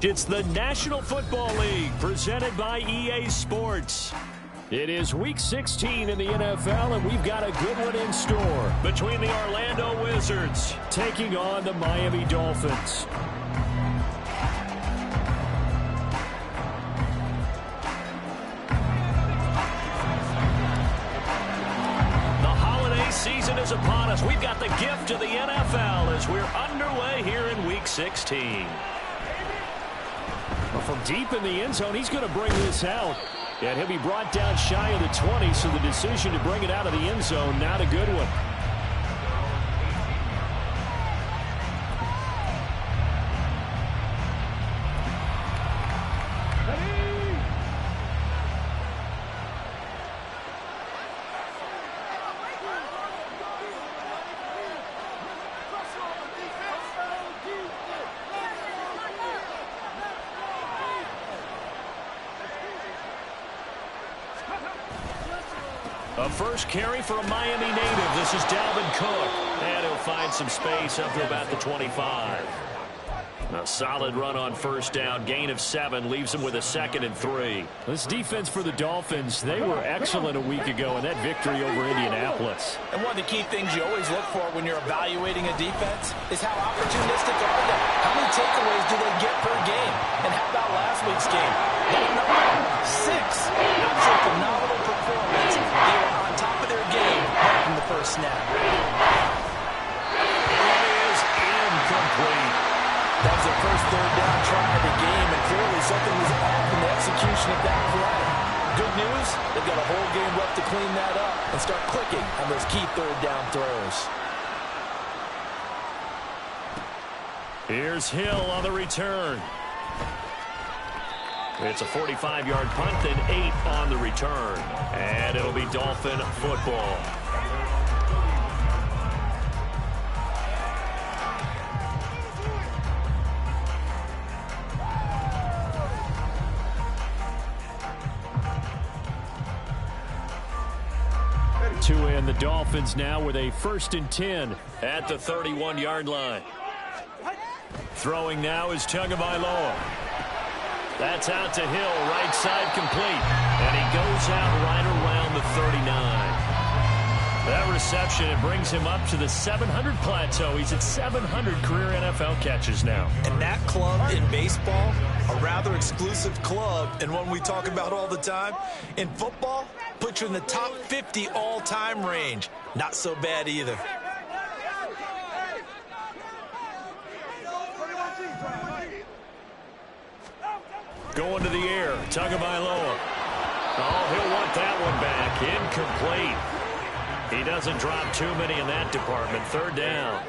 It's the National Football League presented by EA Sports. It is Week 16 in the NFL, and we've got a good one in store between the Orlando Wizards taking on the Miami Dolphins. The holiday season is upon us. We've got the gift of the NFL as we're underway here in Week 16. From deep in the end zone, he's going to bring this out. And he'll be brought down shy of the 20, so the decision to bring it out of the end zone, not a good one. A first carry for a Miami native. This is Dalvin Cook. And he'll find some space up to about the 25. A solid run on first down. Gain of 7 leaves him with a 2nd and 3. This defense for the Dolphins, they were excellent a week ago in that victory over Indianapolis. And one of the key things you always look for when you're evaluating a defense is how opportunistic are they? How many takeaways do they get per game? And how about last week's game? That number 6. Absolute phenomenal performance. They were on top of their game right from the first snap. It is incomplete. That was the first third down try of the game, and clearly something was off in the execution of that play. Good news, they've got a whole game left to clean that up and start clicking on those key third down throws. Here's Hill on the return. It's a 45-yard punt, then 8 on the return. And it'll be Dolphin football. To end the Dolphins now with a 1st and 10 at the 31-yard line. Throwing now is Tagovailoa. That's out to Hill, right side complete. And he goes out right around the 39. That reception, it brings him up to the 700 plateau. He's at 700 career NFL catches now. And that club in baseball, a rather exclusive club, and one we talk about all the time. In football, puts you in the top 50 all-time range. Not so bad either. Going to the air, Tagovailoa. Oh, he'll want that one back. Incomplete. He doesn't drop too many in that department. 3rd down.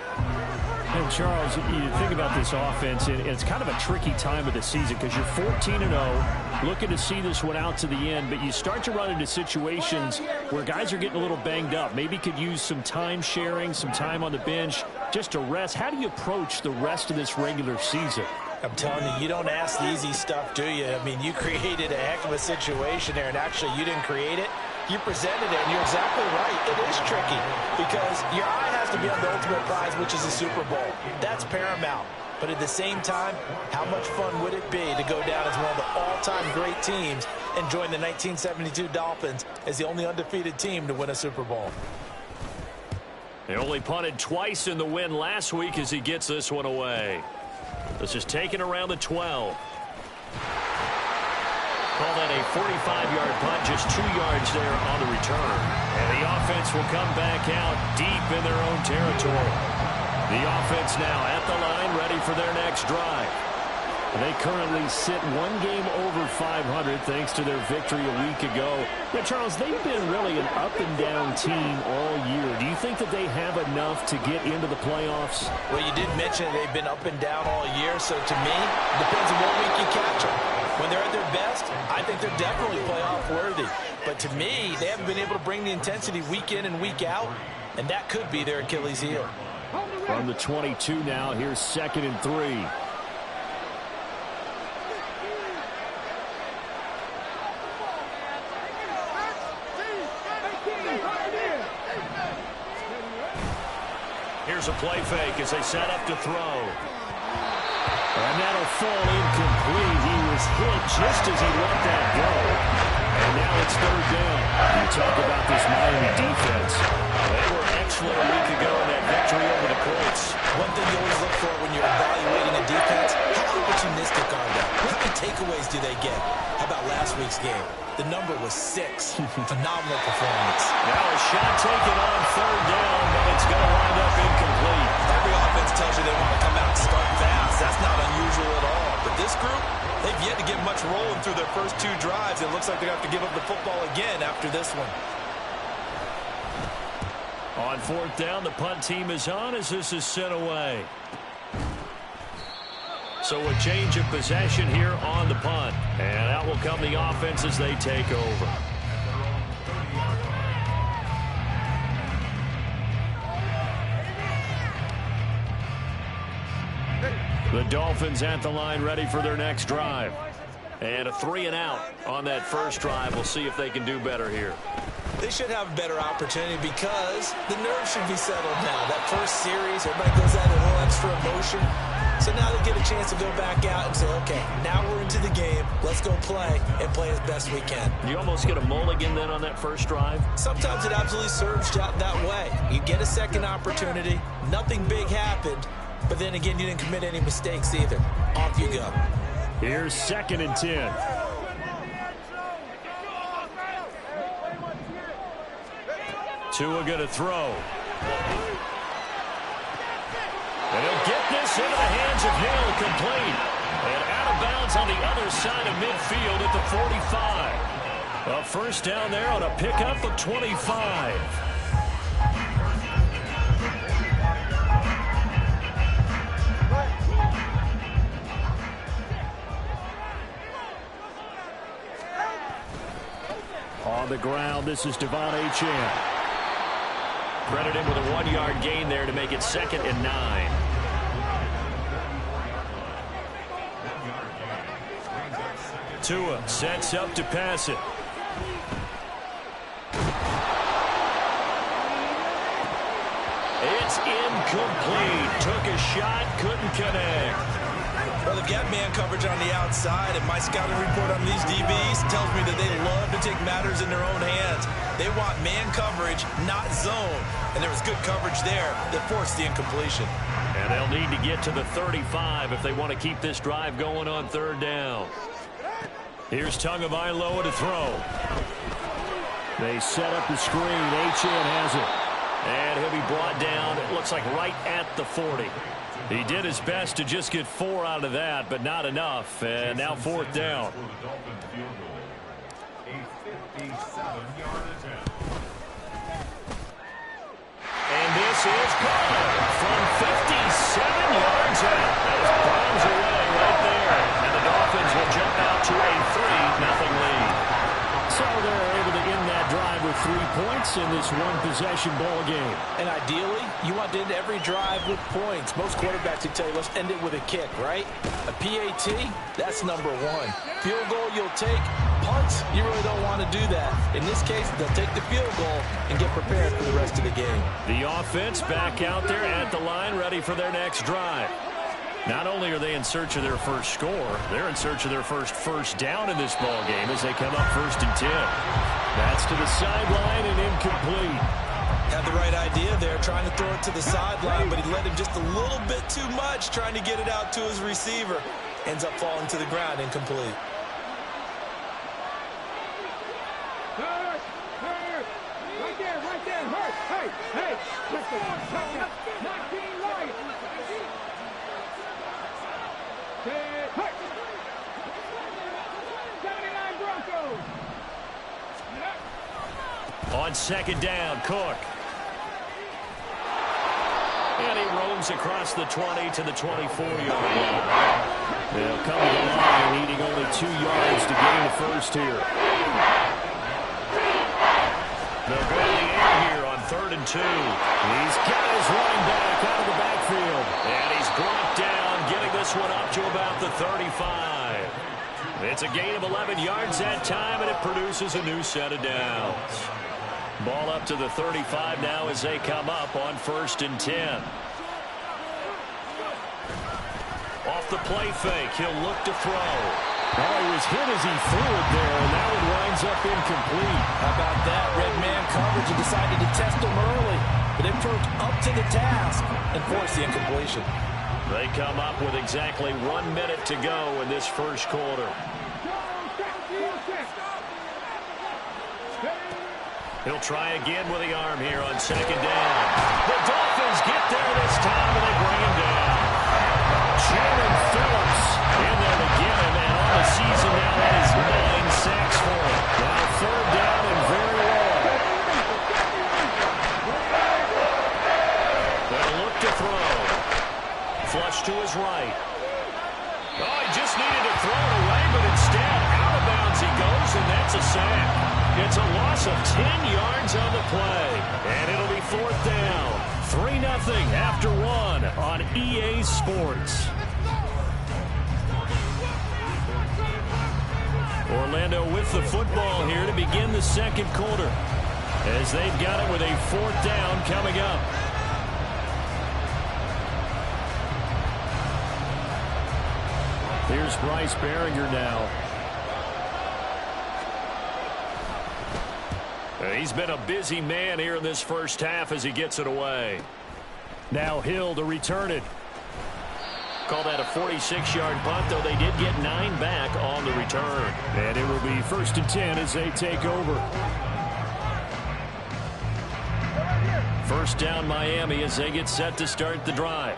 And Charles, you think about this offense, and it's kind of a tricky time of the season because you're 14-0, looking to see this one out to the end, but you start to run into situations where guys are getting a little banged up. Maybe could use some time sharing, some time on the bench, just to rest. How do you approach the rest of this regular season? I'm telling you, you don't ask the easy stuff, do you? I mean, you created a heck of a situation there, and actually you didn't create it. You presented it, and you're exactly right. It is tricky because your eye has to be on the ultimate prize, which is the Super Bowl. That's paramount. But at the same time, how much fun would it be to go down as one of the all-time great teams and join the 1972 Dolphins as the only undefeated team to win a Super Bowl? They only punted twice in the win last week as he gets this one away. This is taken around the 12. Call that a 45-yard punt, just 2 yards there on the return. And the offense will come back out deep in their own territory. The offense now at the line, ready for their next drive. They currently sit 1 game over 500 thanks to their victory a week ago. Now, Charles, they've been really an up-and-down team all year. Do you think that they have enough to get into the playoffs? Well, you did mention they've been up and down all year, so to me, it depends on what week you catch them. When they're at their best, I think they're definitely playoff worthy. But to me, they haven't been able to bring the intensity week in and week out, and that could be their Achilles heel. From the 22 now, here's 2nd and 3. Here's a play fake as they set up to throw. And that'll fall incomplete. He was hit just as he let that go. And now it's third down. You talk about this Miami defense. They were excellent a week ago in that victory over the Colts. One thing you always look for when you're evaluating a defense, how opportunistic are they? How many takeaways do they get? How about last week's game? The number was 6. Phenomenal performance. Now a shot taken on third down, but it's going to wind up incomplete. Every offense tells you they want to come out and start fast. That's not unusual at all. But this group, they've yet to get much rolling through their first 2 drives. It looks like they're going to have to give up the football again after this one. On fourth down, the punt team is on as this is sent away. So a change of possession here on the punt. And out will come the offense as they take over. The Dolphins at the line ready for their next drive. And a 3-and-out on that first drive. We'll see if they can do better here. They should have a better opportunity because the nerves should be settled now. That first series, everybody goes out in a little extra emotion. So now they get a chance to go back out and say, okay, now we're into the game. Let's go play and play as best we can. You almost get a mulligan then on that first drive? Sometimes it absolutely serves you out that way. You get a second opportunity. Nothing big happened. But then again, you didn't commit any mistakes either. Off you go. Here's 2nd and 10. Tua going to throw. And he'll get this into the hands of Hill, complete. And out of bounds on the other side of midfield at the 45. A first down there on a pickup of 25. On the ground, this is Devon Achane. Credit him with a 1-yard gain there to make it 2nd and 9. Tua sets up to pass it. It's incomplete. Took a shot, couldn't connect. Well, they've got man coverage on the outside, and my scouting report on these DBs tells me that they love to take matters in their own hands. They want man coverage, not zone. And there was good coverage there that forced the incompletion. And they'll need to get to the 35 if they want to keep this drive going on third down. Here's Tagovailoa to throw. They set up the screen. Achane has it. And he'll be brought down, it looks like right at the 40. He did his best to just get 4 out of that, but not enough. And now 4th down. And this is good from 57 yards out. That is bombs away right there. And the Dolphins will jump out to a 3-0 lead. So they're able to end that drive with 3 points in this one-possession ball game. And ideally, you want to end every drive with points. Most quarterbacks would tell you, let's end it with a kick, right? A PAT, that's number 1. Field goal you'll take. Punts, you really don't want to do that. In this case, they'll take the field goal and get prepared for the rest of the game. The offense back out there at the line, ready for their next drive. Not only are they in search of their first score, they're in search of their first down in this ball game as they come up 1st and 10. That's to the sideline and incomplete. Had the right idea there, trying to throw it to the sideline, but he let him just a little bit too much, trying to get it out to his receiver. Ends up falling to the ground, incomplete. Right there, hurt. Hey, hurt. 79 Broncos. On 2nd down, Cook. And he roams across the 20 to the 24-yard line. They'll come to the line, needing only 2 yards to gain the first here. They'll go to the air here on 3rd and 2. He's got his running back out of the backfield. And he's brought down, getting this one up to about the 35. It's a gain of 11 yards that time, and it produces a new set of downs. Ball up to the 35 now as they come up on 1st and 10. Off the play fake, he'll look to throw. Oh, he was hit as he threw it there, and that one winds up incomplete. How about that? Red man coverage and decided to test him early. But they proved up to the task and forced the incompletion. They come up with exactly 1 minute to go in this first quarter. He'll try again with the arm here on second down. The Dolphins get there this time, and they bring him down. Jalen Phillips in there to get him, and on the season now, that is 9 sacks for him. Now third down and very low. They'll look to throw. Flush to his right. Oh, he just needed to throw it away, but instead, out of bounds he goes, and that's a sack. It's a loss of 10 yards on the play, and it'll be fourth down. 3-0 after 1 on EA Sports. Orlando with the football here to begin the second quarter, as they've got it with a fourth down coming up. Here's Bryce Behringer now. He's been a busy man here in this first half as he gets it away. Now Hill to return it. Call that a 46-yard punt, though they did get 9 back on the return. And it will be 1st and 10 as they take over. First down Miami as they get set to start the drive.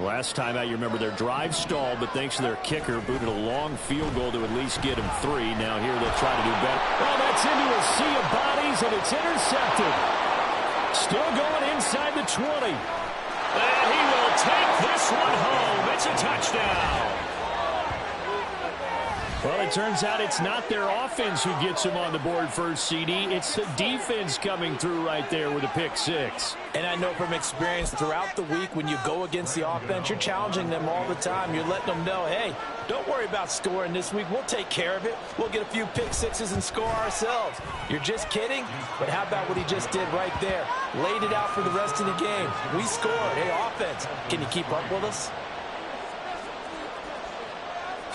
Last time out, you remember their drive stalled, but thanks to their kicker, booted a long field goal to at least get him 3. Now here they'll try to do better. Oh, that's into a sea of bodies, and it's intercepted. Still going inside the 20. And he will take this one home. It's a touchdown. Well, it turns out it's not their offense who gets him on the board first, CD. It's the defense coming through right there with a pick 6. And I know from experience throughout the week, when you go against the offense, you're challenging them all the time. You're letting them know, hey, don't worry about scoring this week. We'll take care of it. We'll get a few pick 6s and score ourselves. You're just kidding? But how about what he just did right there? Laid it out for the rest of the game. We scored. Hey, offense, can you keep up with us?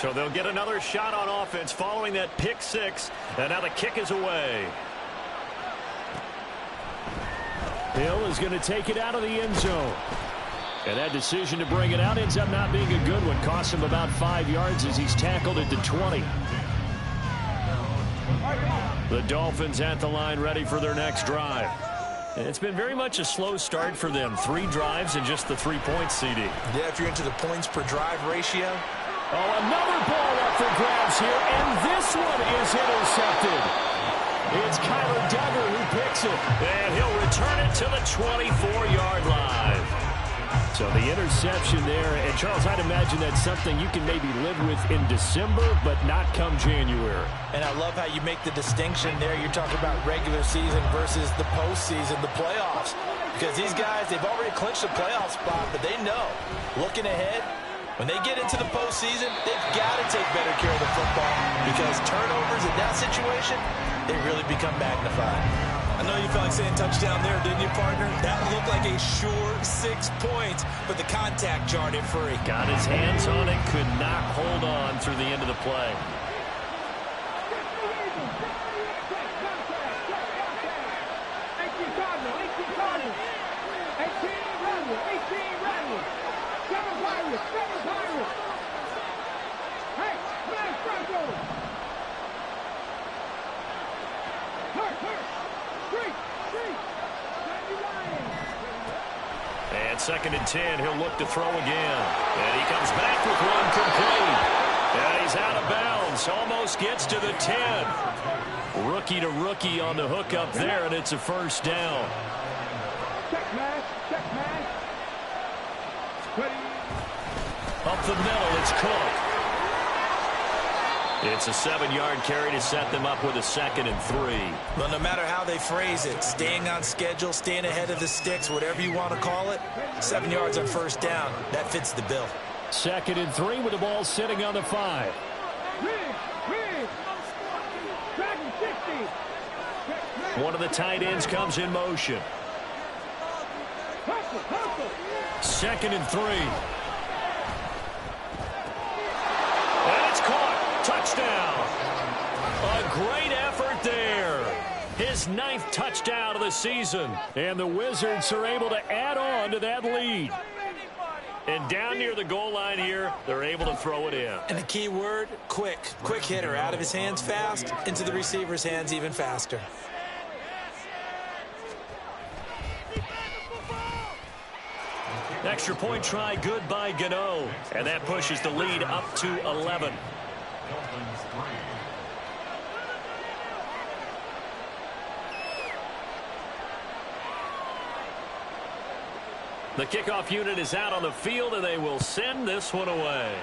So they'll get another shot on offense following that pick 6. And now the kick is away. Hill is going to take it out of the end zone. And that decision to bring it out ends up not being a good one. Costs him about 5 yards as he's tackled at the 20. The Dolphins at the line ready for their next drive. And it's been very much a slow start for them. 3 drives and just the 3 points, CD. Yeah, if you're into the points per drive ratio. Oh, another ball up for grabs here, and this one is intercepted. It's Kyler Duggar who picks it. And he'll return it to the 24-yard line. So the interception there, and Charles, I'd imagine that's something you can maybe live with in December, but not come January. And I love how you make the distinction there. You're talking about regular season versus the postseason, the playoffs. Because these guys, they've already clinched a playoff spot, but they know, looking ahead, when they get into the postseason, they've got to take better care of the football because turnovers in that situation, they really become magnified. I know you felt like saying touchdown there, didn't you, partner? That looked like a sure 6 points, but the contact jarred it free. Got his hands on it, could not hold on through the end of the play. And 2nd and 10, he'll look to throw again. And he comes back with one complete. And he's out of bounds. Almost gets to the 10. Rookie to rookie on the hook up there, and it's a first down. Check pass, check pass. Up the middle, it's Cook. It's a 7-yard carry to set them up with a 2nd and 3. Well, no matter how they phrase it, staying on schedule, staying ahead of the sticks, whatever you want to call it, 7 yards on first down, that fits the bill. 2nd and 3 with the ball sitting on the 5. One of the tight ends comes in motion. 2nd and 3. great effort there. His 9th touchdown of the season. And the Wizards are able to add on to that lead. And down near the goal line here, they're able to throw it in. And the key word, quick. Quick hitter. Out of his hands fast, into the receiver's hands even faster. Extra point try good by Gano. And that pushes the lead up to 11. The kickoff unit is out on the field, and they will send this one away.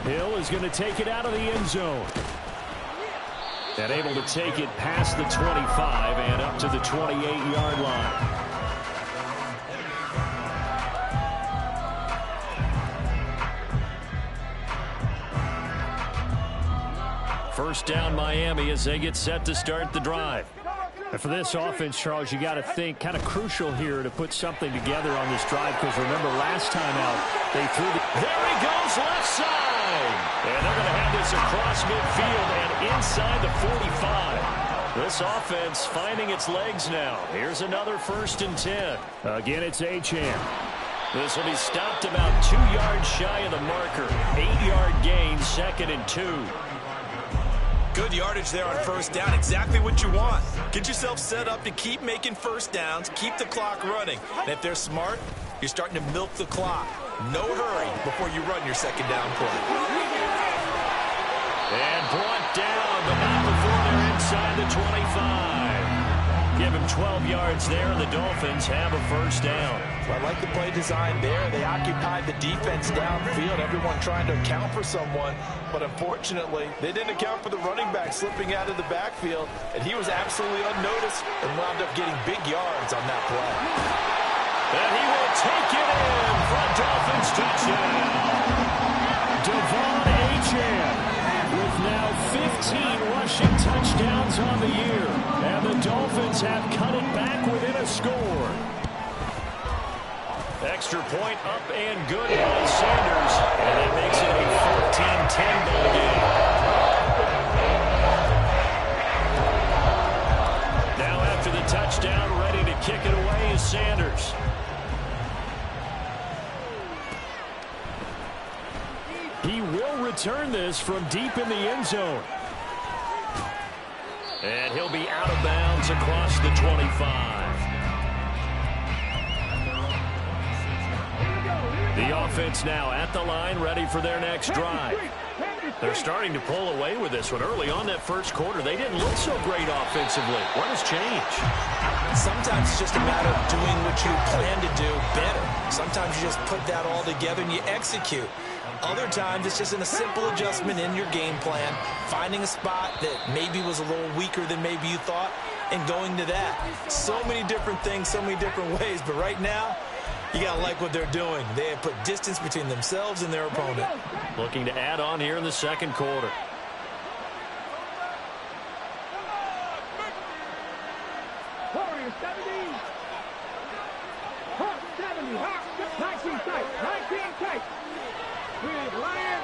Hill is going to take it out of the end zone. And able to take it past the 25 and up to the 28-yard line. First down Miami as they get set to start the drive. And for this offense, Charles, you got to think kind of crucial here to put something together on this drive, because remember last time out they threw the... There he goes, left side. And they're going to have this across midfield and inside the 45. This offense finding its legs now. Here's another 1st and 10. Again, it's Achane. This will be stopped about 2 yards shy of the marker. 8-yard gain, 2nd and 2. Good yardage there on first down. Exactly what you want. Get yourself set up to keep making first downs, keep the clock running. And if they're smart, you're starting to milk the clock. No hurry before you run your 2nd down play. And brought down, but not before they're inside the 25. Give him 12 yards there, and the Dolphins have a first down. So I like the play design there. They occupied the defense downfield, everyone trying to account for someone. But unfortunately, they didn't account for the running back slipping out of the backfield, and he was absolutely unnoticed and wound up getting big yards on that play. And he will take it in for a Dolphins touchdown. Devon Achane with now 15 rushing touchdowns on the year. And the Dolphins have cut it back within a score. Extra point up and good by Sanders. And that makes it a 14-10 ball game. Now after the touchdown, ready to kick it away is Sanders. He will return this from deep in the end zone. And he'll be out of bounds across the 25. The offense now at the line, ready for their next drive. They're starting to pull away with this one. Early on that first quarter, they didn't look so great offensively. What has changed? Sometimes it's just a matter of doing what you plan to do better. Sometimes you just put that all together and you execute. Other times it's just a simple adjustment in your game plan, finding a spot that maybe was a little weaker than maybe you thought, and going to that. So many different things, so many different ways, but right now, you got to like what they're doing. They have put distance between themselves and their opponent. Looking to add on here in the second quarter. Warriors 70. Hawk 70. Hawk 19 tight. 19 tight. With Lion.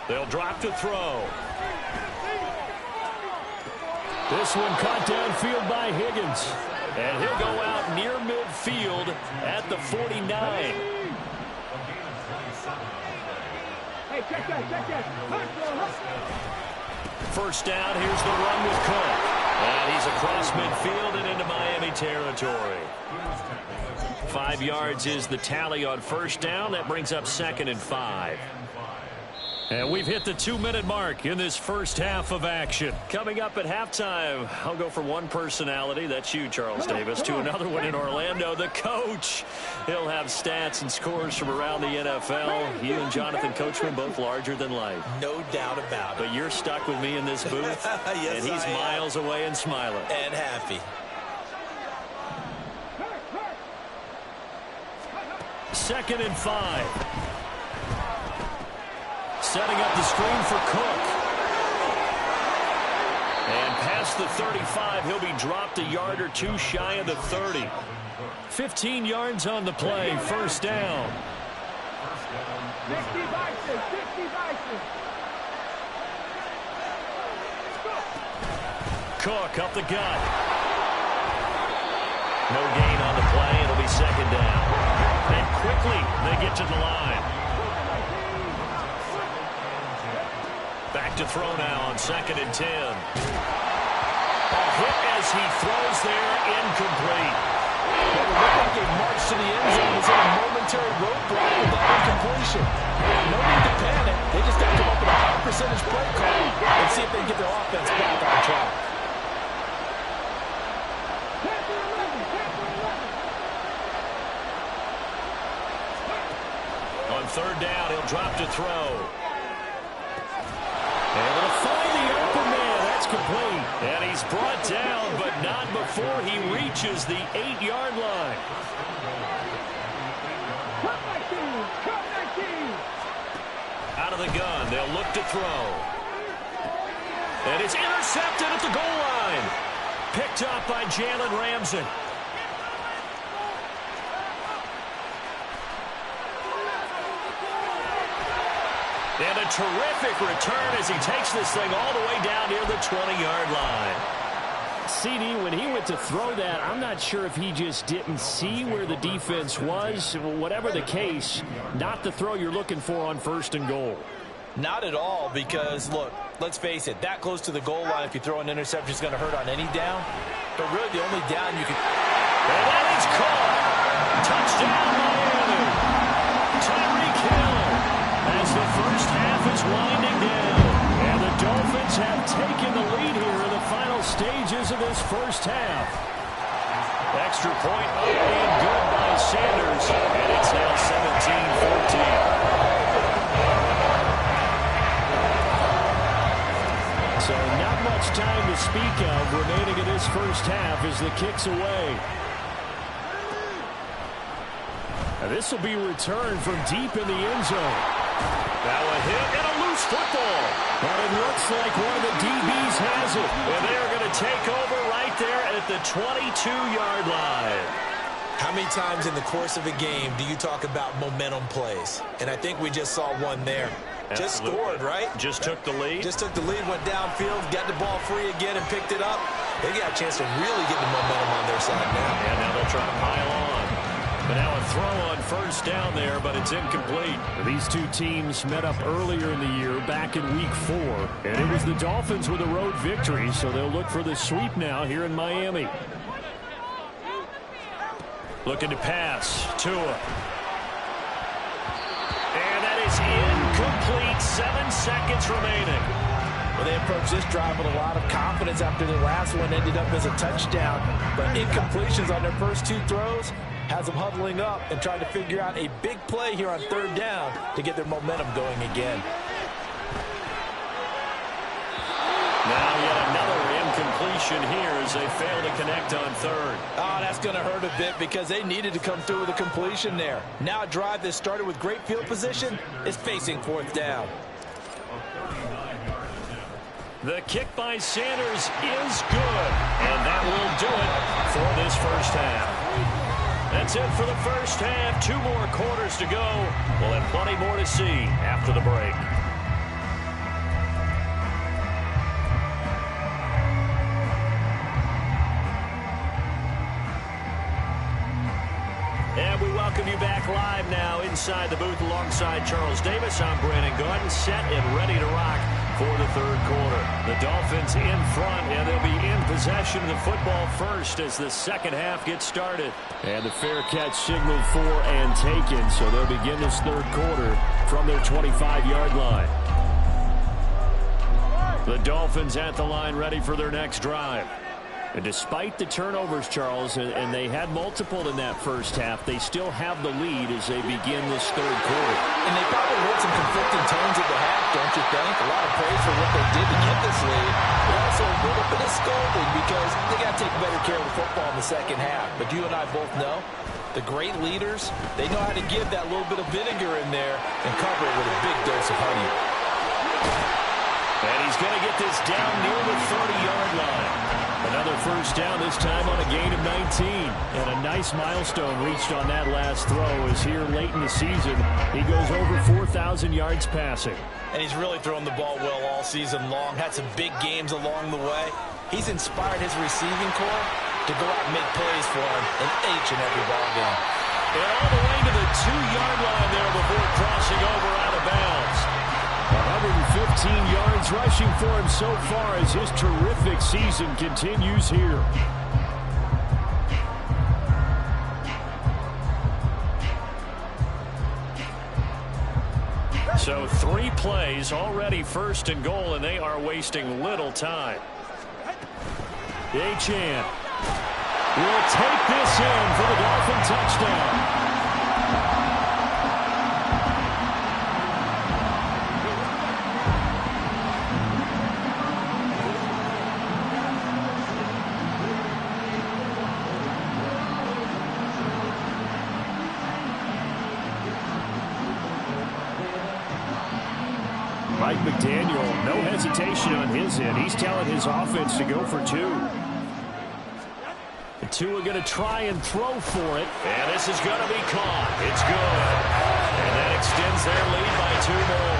They'll drop to throw. This one caught downfield by Higgins. And he'll go out near midfield at the 49. Hey, check that, check that. First down, here's the run with Cook. And he's across midfield and into Miami territory. 5 yards is the tally on first down. That brings up 2nd and 5. And we've hit the 2-minute mark in this first half of action. Coming up at halftime, I'll go from one personality, that's you, Charles Davis, to another one in Orlando, the coach. He'll have stats and scores from around the NFL. You and Jonathan Coachman both larger than life. No doubt about it. But you're stuck with me in this booth, Yes, and he's miles away and smiling. And happy. 2nd and 5. Setting up the screen for Cook. And past the 35, he'll be dropped a yard or two shy of the 30. 15 yards on the play, first down. 60 vices, 60 vices. Cook up the gut. No gain on the play. It'll be second down. And quickly they get to the line. Back to throw now on 2nd and 10. A hit as he throws there, incomplete. Well, it looked like a march to the end zone was in a momentary roadblock with that incompletion. No need to panic. They just got to come up with a high percentage play call and see if they can get their offense back on track. On 3rd down, he'll drop to throw. Able to find the open man. That's complete. And he's brought down, but not before he reaches the 8-yard line. Out of the gun, they'll look to throw. And it's intercepted at the goal line. Picked up by Jalen Ramsey. And a terrific return as he takes this thing all the way down near the 20-yard line. CD, when he went to throw that, I'm not sure if he just didn't see where the defense was. Whatever the case, not the throw you're looking for on 1st and goal. Not at all, because, look, let's face it, that close to the goal line, if you throw an interception, is going to hurt on any down. But really, the only down you can... And that is caught. Touchdown, Miami. Tyreek Hill. As the first half is winding down. And the Dolphins have taken the lead here in the final stages of this first half. Extra point up and good by Sanders. And it's now 17-14. So not much time to speak of remaining in this first half as the kick's away. Now this will be returned from deep in the end zone. Now a hit and a loose football. But it looks like one of the DBs has it. And they're going to take over right there at the 22-yard line. How many times in the course of a game do you talk about momentum plays? And I think we just saw one there. Absolutely. Just scored, right? Just took the lead. Just took the lead, went downfield, got the ball free again and picked it up. They got a chance to really get the momentum on their side now. And now they'll try to pile on. But now a throw on 1st down there, but it's incomplete. These two teams met up earlier in the year, back in Week 4. And it was the Dolphins with a road victory, so they'll look for the sweep now here in Miami. Looking to pass. Tua. And that is incomplete. 7 seconds remaining. Well, they approached this drive with a lot of confidence after their last one ended up as a touchdown. But incompletions on their first 2 throws has them huddling up and trying to figure out a big play here on 3rd down to get their momentum going again. Now yet another incompletion here as they fail to connect on 3rd. Oh, that's going to hurt a bit because they needed to come through with a completion there. Now a drive that started with great field position is facing 4th down. The kick by Sanders is good. And that will do it for this first half. That's it for the first half. 2 more quarters to go. We'll have plenty more to see after the break. And we welcome you back live now inside the booth alongside Charles Davis. I'm Brandon Gordon, set and ready to rock for the 3rd quarter. The Dolphins in front, and they'll be in possession of the football first as the 2nd half gets started. And the fair catch signaled for and taken, so they'll begin this 3rd quarter from their 25-yard line. The Dolphins at the line ready for their next drive. And despite the turnovers, Charles, and they had multiple in that first half, they still have the lead as they begin this 3rd quarter. And they probably heard some conflicting tones at the half, don't you think? A lot of praise for what they did to get this lead, but also a little bit of scolding because they got to take better care of the football in the 2nd half. But you and I both know the great leaders, they know how to give that little bit of vinegar in there and cover it with a big dose of honey. And he's going to get this down near the 30-yard line. Another first down, this time on a gain of 19. And a nice milestone reached on that last throw as here late in the season, he goes over 4,000 yards passing. And he's really thrown the ball well all season long. Had some big games along the way. He's inspired his receiving corps to go out and make plays for him in each and every ball game. And all the way to the 2-yard line there before crossing over out of bounds. 115 yards rushing for him so far as his terrific season continues here. So 3 plays, already first and goal, and they are wasting little time. Achane will take this in for the Dolphin touchdown. Mike McDaniel, no hesitation on his end. He's telling his offense to go for 2. The 2 are going to try and throw for it. And this is going to be caught. It's good. And that extends their lead by 2 more.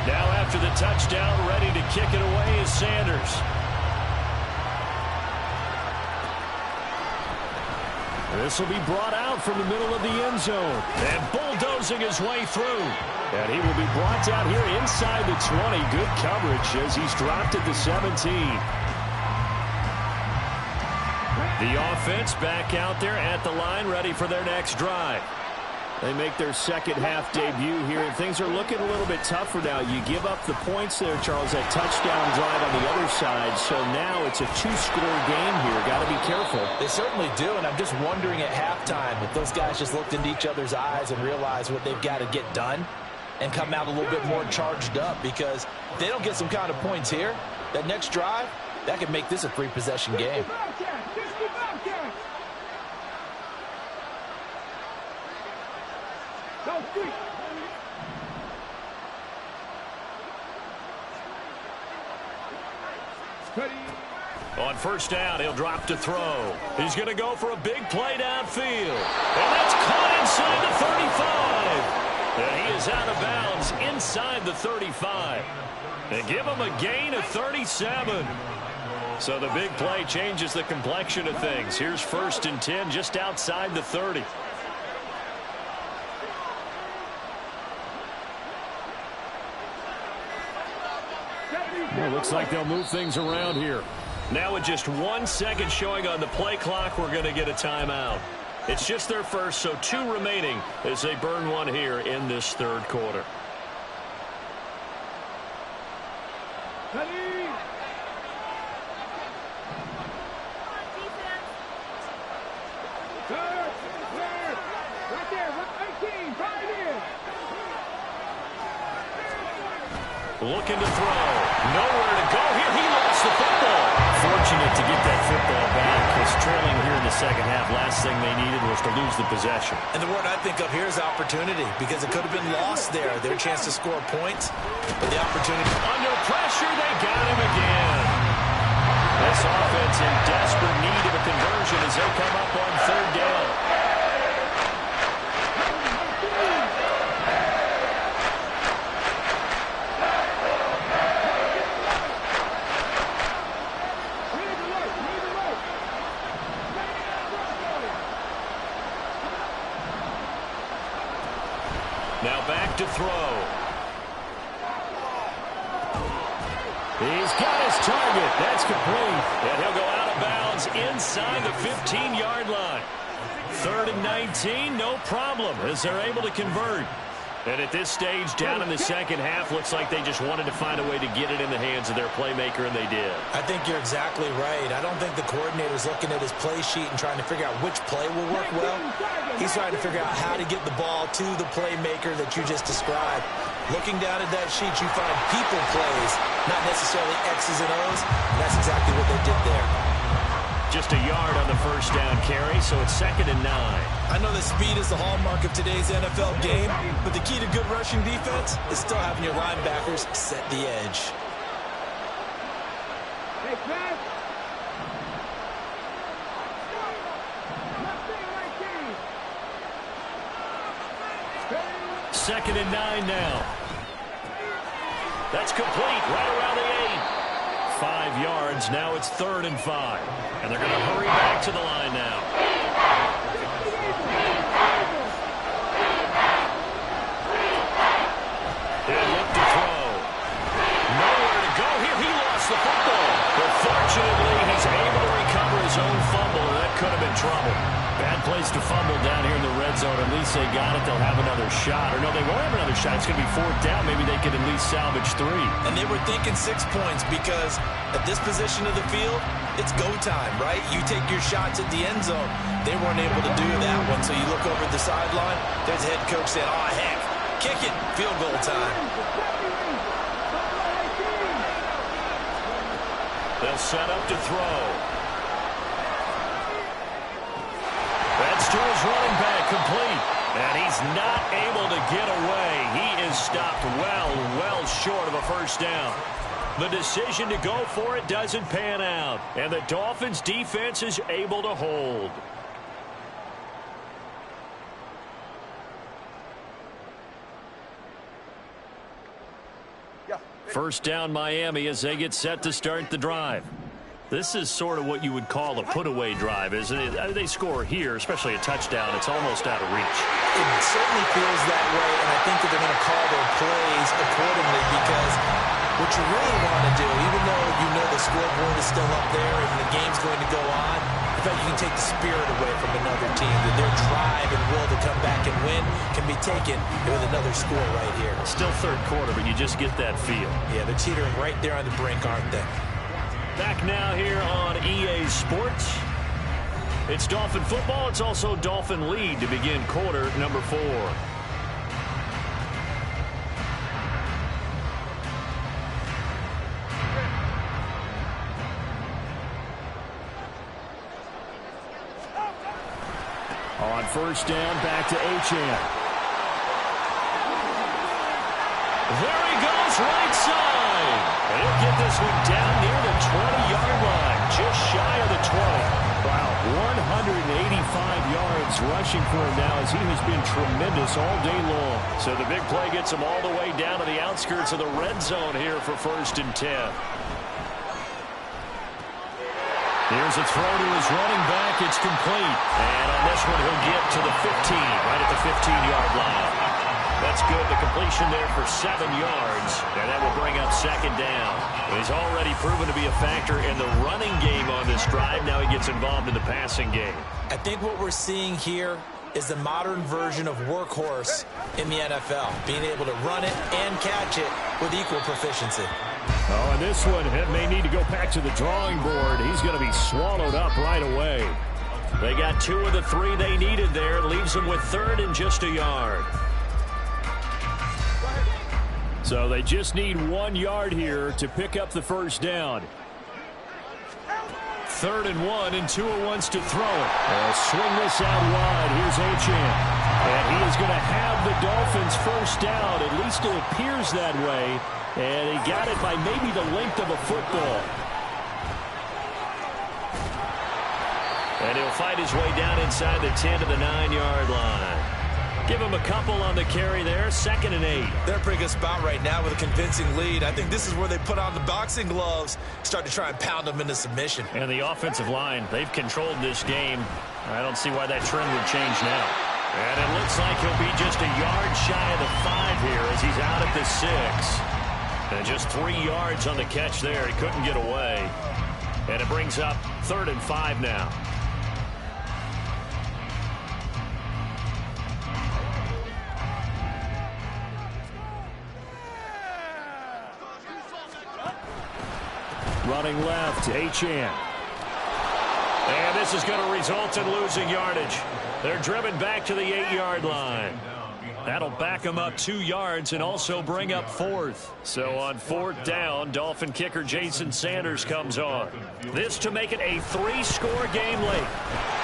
Now after the touchdown, ready to kick it away is Sanders. This will be brought out from the middle of the end zone. And bulldozing his way through. And he will be brought down here inside the 20. Good coverage as he's dropped at the 17. The offense back out there at the line, ready for their next drive. They make their second half debut here, and things are looking a little bit tougher now. You give up the points there, Charles, that touchdown drive on the other side. So now it's a 2-score game here. Got to be careful. They certainly do, and I'm just wondering at halftime if those guys just looked into each other's eyes and realized what they've got to get done and come out a little bit more charged up, because if they don't get some kind of points here, that next drive, that could make this a 3-possession game. On first down, he'll drop to throw. He's going to go for a big play downfield. And that's caught inside the 35. And he is out of bounds inside the 35. And give him a gain of 37. So the big play changes the complexion of things. Here's 1st and 10 just outside the 30. Well, looks like they'll move things around here. Now with just 1 second showing on the play clock, we're going to get a timeout. It's just their first, so 2 remaining as they burn 1 here in this 3rd quarter. Looking to throw. Nowhere to go here. He lost the football. Fortunate to get that football back. It's trailing here in the second half. Last thing they needed was to lose the possession. And the word I think of here is opportunity, because it could have been lost there. Their chance to score points, but the opportunity. Under pressure, they got him again. This offense in desperate need of a conversion as they come up on 3rd down. Now back to throw. He's got his target. That's complete. And he'll go out of bounds inside the 15-yard line. 3rd and 19, no problem as they're able to convert. And at this stage, down in the second half, looks like they just wanted to find a way to get it in the hands of their playmaker, and they did. I think you're exactly right. I don't think the coordinator's looking at his play sheet and trying to figure out which play will work well. He's trying to figure out how to get the ball to the playmaker that you just described. Looking down at that sheet, you find people plays, not necessarily X's and O's. And that's exactly what they did there. Just a yard on the first down carry, so it's 2nd and 9. I know that speed is the hallmark of today's NFL game, but the key to good rushing defense is still having your linebackers set the edge. Hey, pass. 2nd and 9 now. That's complete right around the 8. 5 yards. Now it's 3rd and 5. And they're going to hurry back to the line now. He'll look to throw. Nowhere to go here. He lost the football. But fortunately, he's able to recover his own fumble, and that could have been trouble. Bad place to fumble down here in the red zone. At least they got it. They'll have another shot. Or no, they won't have another shot. It's going to be 4th down. Maybe they could at least salvage 3. And they were thinking 6 points because at this position of the field, it's go time, right? You take your shots at the end zone. They weren't able to do that one. So you look over at the sideline. There's the head coach saying, oh, heck, kick it. Field goal time. They'll set up to throw. That's to his running back, complete. And he's not able to get away. He is stopped well short of a first down. The decision to go for it doesn't pan out. And the Dolphins' defense is able to hold. First down Miami as they get set to start the drive. This is sort of what you would call a put-away drive, isn't it? They score here, especially a touchdown. It's almost out of reach. It certainly feels that way, and I think that they're going to call their plays accordingly because what you really want to do, even though you know the scoreboard is still up there and the game's going to go on, in fact, you can take the spirit away from another team, that their drive and will to come back and win can be taken with another score right here. Still 3rd quarter, but you just get that feel. Yeah, they're teetering right there on the brink, aren't they? Back now here on EA Sports. It's Dolphin football. It's also Dolphin lead to begin quarter number 4. On first down, back to Achane. There he goes, right side. And he'll get this one down near the 20-yard line, just shy of the 20. Wow, 185 yards rushing for him now as he has been tremendous all day long. So the big play gets him all the way down to the outskirts of the red zone here for 1st and 10. Here's a throw to his running back. It's complete. And on this one, he'll get to the 15, right at the 15-yard line. That's good. The completion there for 7 yards. And that will bring up 2nd down. He's already proven to be a factor in the running game on this drive. Now he gets involved in the passing game. I think what we're seeing here is the modern version of workhorse in the NFL, being able to run it and catch it with equal proficiency. Oh, and this one may need to go back to the drawing board. He's going to be swallowed up right away. They got 2 of the 3 they needed there. Leaves them with 3rd and just a yard. So they just need 1 yard here to pick up the first down. 3rd and 1, and Tua wants to throw it. They'll swing this out wide. Here's Achane. And he is going to have the Dolphins first down. At least it appears that way. And he got it by maybe the length of a football. And he'll fight his way down inside the 10 to the 9-yard line. Give him a couple on the carry there. 2nd and 8. They're in a pretty good spot right now with a convincing lead. I think this is where they put on the boxing gloves, start to try and pound them into submission. And the offensive line, they've controlled this game. I don't see why that trend would change now. And it looks like he'll be just a yard shy of the 5 here as he's out at the 6. And just 3 yards on the catch there. He couldn't get away. And it brings up 3rd and 5 now. Running left, Achane. And this is going to result in losing yardage. They're driven back to the 8-yard line. That'll back him up 2 yards and also bring up 4th. So on 4th down, Dolphin kicker Jason Sanders comes on. This to make it a 3-score game late.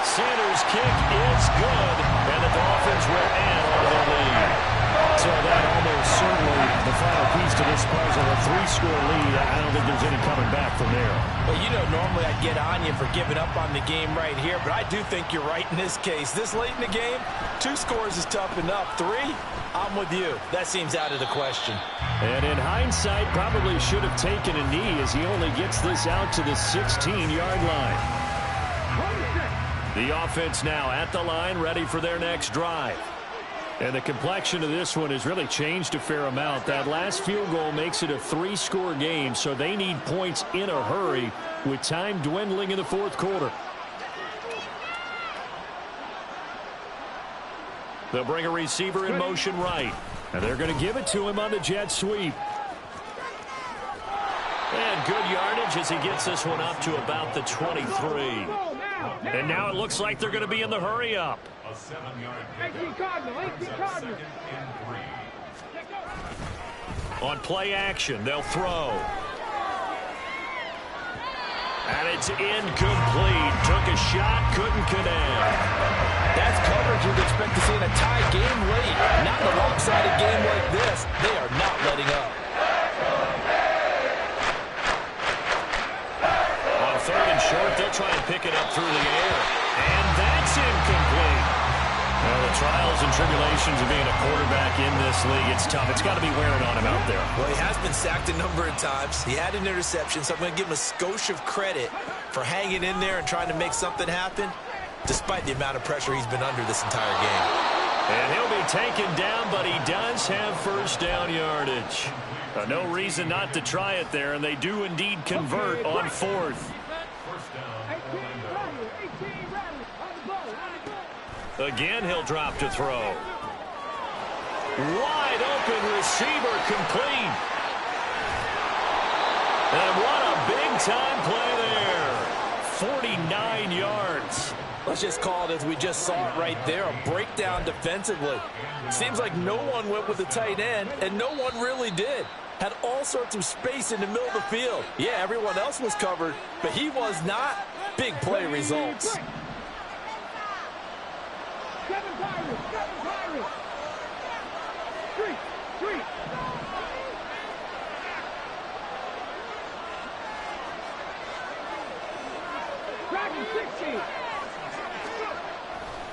Sanders' kick is good, and the Dolphins will add on to their lead. So that almost certainly the final piece to this puzzle, a 3-score lead. I don't think there's any coming back from there. Well, you know, normally I'd get on you for giving up on the game right here, but I do think you're right in this case. This late in the game, 2 scores is tough enough. 3, I'm with you. That seems out of the question. And in hindsight, probably should have taken a knee as he only gets this out to the 16-yard line. The offense now at the line, ready for their next drive. And the complexion of this one has really changed a fair amount. That last field goal makes it a 3-score game, so they need points in a hurry with time dwindling in the 4th quarter. They'll bring a receiver in motion right. And they're going to give it to him on the jet sweep. And good yardage as he gets this one up to about the 23. And now it looks like they're going to be in the hurry up. 18 Cardinal. On play action, they'll throw. And it's incomplete. Took a shot, couldn't connect. That's coverage you'd expect to see in a tie game late. Not in a lopsided game like this. They are not letting up. On 3rd and short, they'll try and pick it up through the air. And that's incomplete. Well, the trials and tribulations of being a quarterback in this league, it's tough. It's got to be wearing on him out there. Well, he has been sacked a number of times. He had an interception, so I'm going to give him a skosh of credit for hanging in there and trying to make something happen, despite the amount of pressure he's been under this entire game. And he'll be taken down, but he does have 1st down yardage. No reason not to try it there, and they do indeed convert on 4th. Again, he'll drop to throw. Wide open receiver complete. And what a big-time play there. 49 yards. Let's just call it as we just saw it right there, a breakdown defensively. Seems like no one went with the tight end, and no one really did. Had all sorts of space in the middle of the field. Yeah, everyone else was covered, but he was not. Big play results. 7 Pirates. 3. Dragon 60.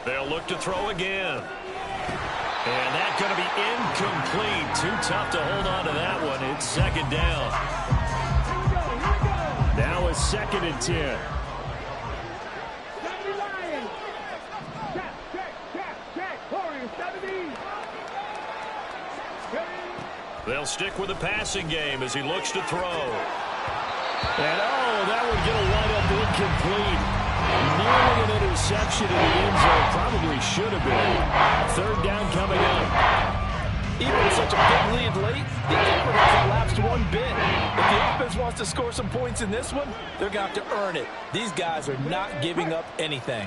They'll look to throw again. And that's going to be incomplete. Too tough to hold on to that one. It's 2nd down. Here we go. Now it's 2nd and 10. They'll stick with the passing game as he looks to throw. And, that would get a wide-up incomplete. Nearly an interception in the end zone. Probably should have been. 3rd down coming up. Even with such a big lead late, the effort hasn't lapsed one bit. If the offense wants to score some points in this one, they're going to have to earn it. These guys are not giving up anything.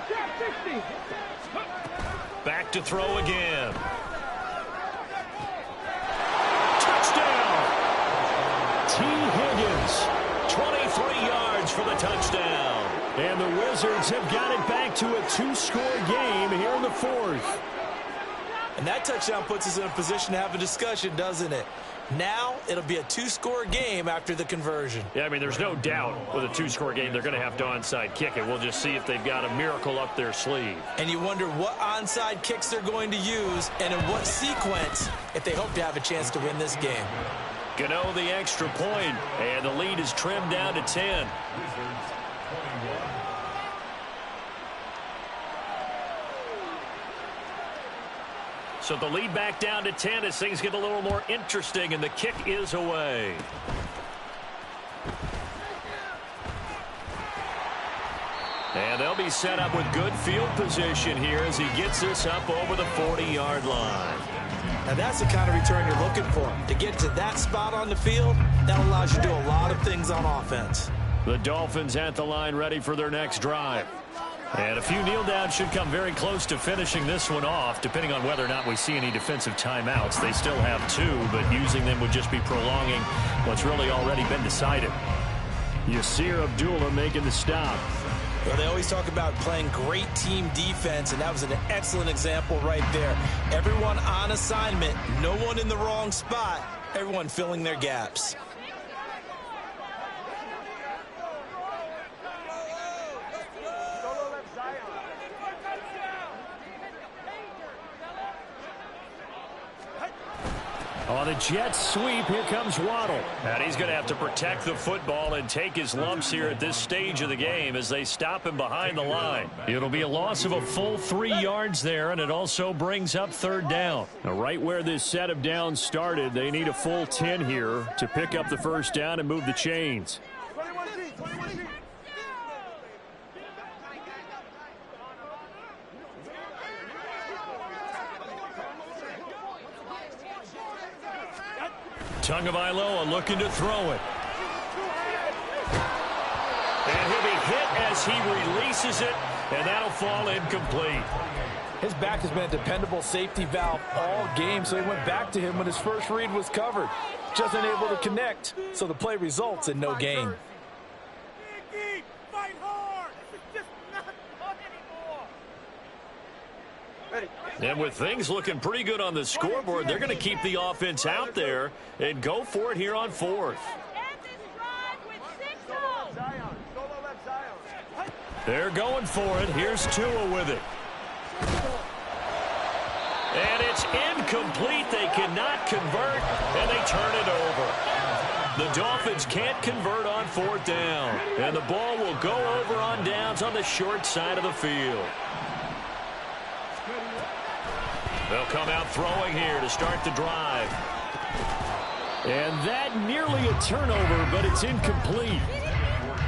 Trap 60. Back to throw again. Touchdown! T. Higgins. 23 yards for the touchdown. And the Wizards have got it back to a 2-score game here in the 4th. And that touchdown puts us in a position to have a discussion, doesn't it? Now it'll be a 2-score game after the conversion. Yeah, I mean, there's no doubt with a 2-score game they're going to have to onside kick it. We'll just see if they've got a miracle up their sleeve. And you wonder what onside kicks they're going to use and in what sequence if they hope to have a chance to win this game. Gano the extra point, and the lead is trimmed down to 10. So the lead back down to 10 as things get a little more interesting, and the kick is away. And they'll be set up with good field position here as he gets this up over the 40-yard line. Now that's the kind of return you're looking for. To get to that spot on the field, that allows you to do a lot of things on offense. The Dolphins at the line ready for their next drive. And a few kneel downs should come very close to finishing this one off, depending on whether or not we see any defensive timeouts. They still have 2, but using them would just be prolonging what's really already been decided. Yasir Abdullah making the stop. Well, they always talk about playing great team defense, and that was an excellent example right there. Everyone on assignment, no one in the wrong spot, everyone filling their gaps. On the Jets sweep, here comes Waddle. And he's going to have to protect the football and take his lumps here at this stage of the game as they stop him behind the line. It'll be a loss of a full 3 yards there, and it also brings up 3rd down. Now, right where this set of downs started, they need a full 10 here to pick up the 1st down and move the chains. 21 Tagovailoa looking to throw it. And he'll be hit as he releases it, and that'll fall incomplete. His back has been a dependable safety valve all game, so he went back to him when his first read was covered. Just unable to connect, so the play results in no gain. Fight hard. This is just not fun anymore. And with things looking pretty good on the scoreboard, they're going to keep the offense out there and go for it here on 4th. They're going for it. Here's Tua with it. And it's incomplete. They cannot convert, and they turn it over. The Dolphins can't convert on 4th down, and the ball will go over on downs on the short side of the field. They'll come out throwing here to start the drive. And that nearly a turnover, but it's incomplete.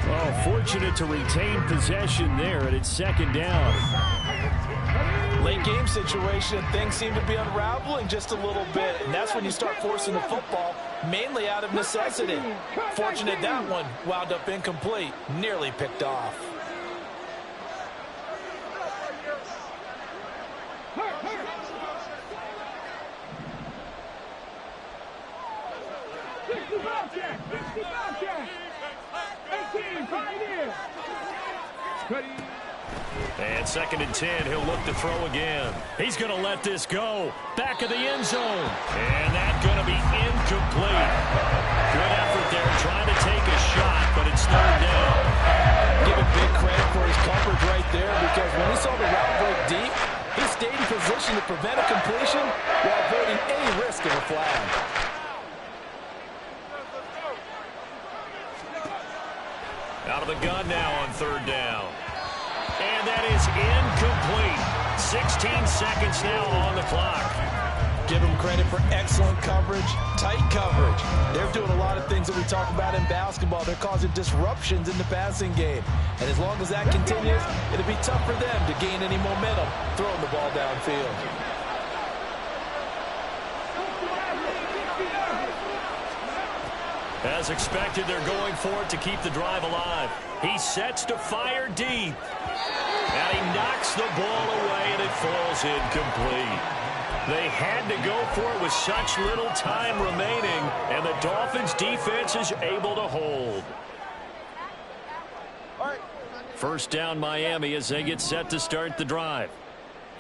Oh, fortunate to retain possession there, and it's 2nd down. Late game situation, things seem to be unraveling just a little bit, and that's when you start forcing the football, mainly out of necessity. Fortunate that one wound up incomplete, nearly picked off. And 2nd and 10, he'll look to throw again. He's going to let this go. Back of the end zone. And that's going to be incomplete. Good effort there trying to take a shot, but it's 3rd down. Give him big credit for his coverage right there, because when he saw the route break deep, he stayed in position to prevent a completion while avoiding any risk of a flag. Out of the gun now on 3rd down. And that is incomplete. 16 seconds now on the clock. Give them credit for excellent coverage, tight coverage. They're doing a lot of things that we talk about in basketball. They're causing disruptions in the passing game. And as long as that continues, it'll be tough for them to gain any momentum throwing the ball downfield. As expected, they're going for it to keep the drive alive. He sets to fire deep. And he knocks the ball away, and it falls incomplete. They had to go for it with such little time remaining, and the Dolphins' defense is able to hold. 1st down, Miami, as they get set to start the drive.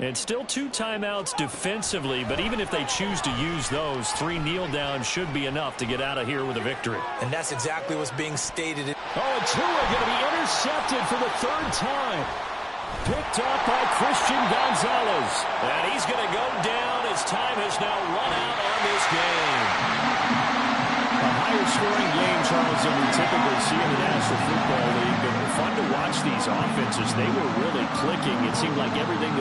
And still 2 timeouts defensively, but even if they choose to use those, 3 kneel downs should be enough to get out of here with a victory. And that's exactly what's being stated. Oh, and Tua going to be intercepted for the 3rd time. Picked up by Christian Gonzalez. And he's going to go down as time has now run out on this game. A higher scoring game, Charles, than we typically see in the National Football League. But fun to watch these offenses. They were really clicking. It seemed like everything